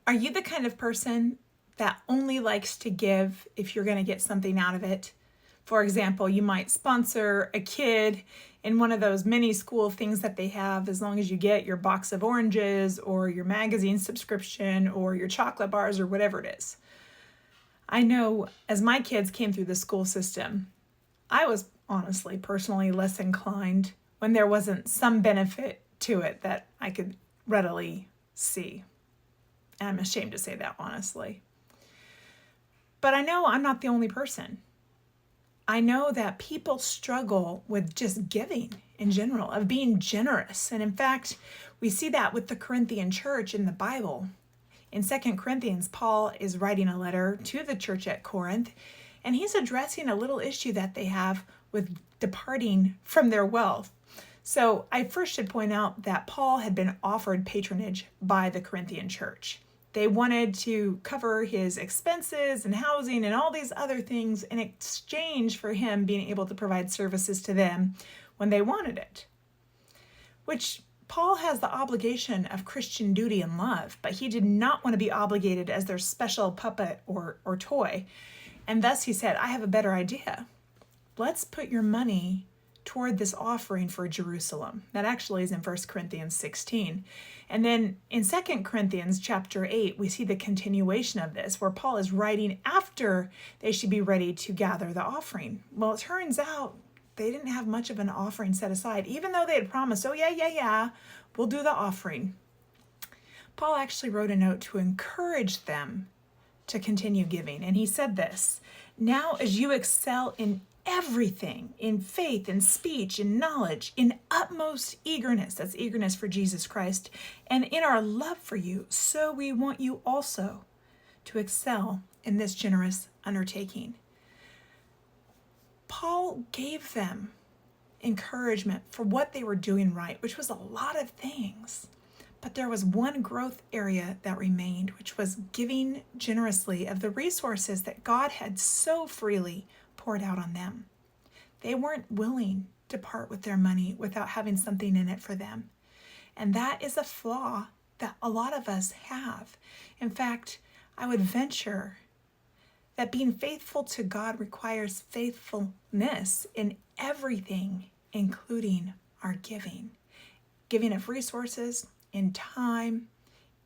Are you the kind of person that only likes to give if you're going to get something out of it? For example, you might sponsor a kid in one of those mini school things that they have, as long as you get your box of oranges or your magazine subscription or your chocolate bars or whatever it is. I know as my kids came through the school system, I was honestly, personally less inclined when there wasn't some benefit to it that I could readily see. And I'm ashamed to say that, honestly. But I know I'm not the only person. I know that people struggle with just giving in general, of being generous. And in fact, we see that with the Corinthian church in the Bible. In 2 Corinthians, Paul is writing a letter to the church at Corinth, and he's addressing a little issue that they have with departing from their wealth. So I first should point out that Paul had been offered patronage by the Corinthian church. They wanted to cover his expenses and housing and all these other things in exchange for him being able to provide services to them when they wanted it. Which Paul has the obligation of Christian duty and love, but he did not want to be obligated as their special puppet or toy. And thus he said, I have a better idea. Let's put your money toward this offering for Jerusalem. That actually is in 1 Corinthians 16. And then in 2 Corinthians chapter 8, we see the continuation of this, where Paul is writing after they should be ready to gather the offering. Well, it turns out they didn't have much of an offering set aside, even though they had promised, oh yeah, we'll do the offering. Paul actually wrote a note to encourage them to continue giving. And he said this, now as you excel in everything, in faith, in speech, in knowledge, in utmost eagerness, that's eagerness for Jesus Christ, and in our love for you, so we want you also to excel in this generous undertaking. Paul gave them encouragement for what they were doing right, which was a lot of things. But there was one growth area that remained, which was giving generously of the resources that God had so freely poured out on them. They weren't willing to part with their money without having something in it for them. And that is a flaw that a lot of us have. In fact, I would venture that being faithful to God requires faithfulness in everything, including our giving. Giving of resources, in time,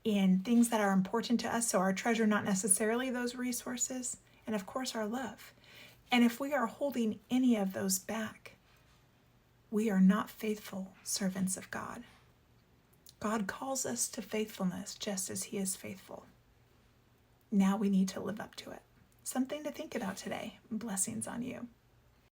in things that are important to us, so our treasure, not necessarily those resources, and of course our love. And if we are holding any of those back, we are not faithful servants of God. God calls us to faithfulness just as he is faithful. Now we need to live up to it. Something to think about today. Blessings on you.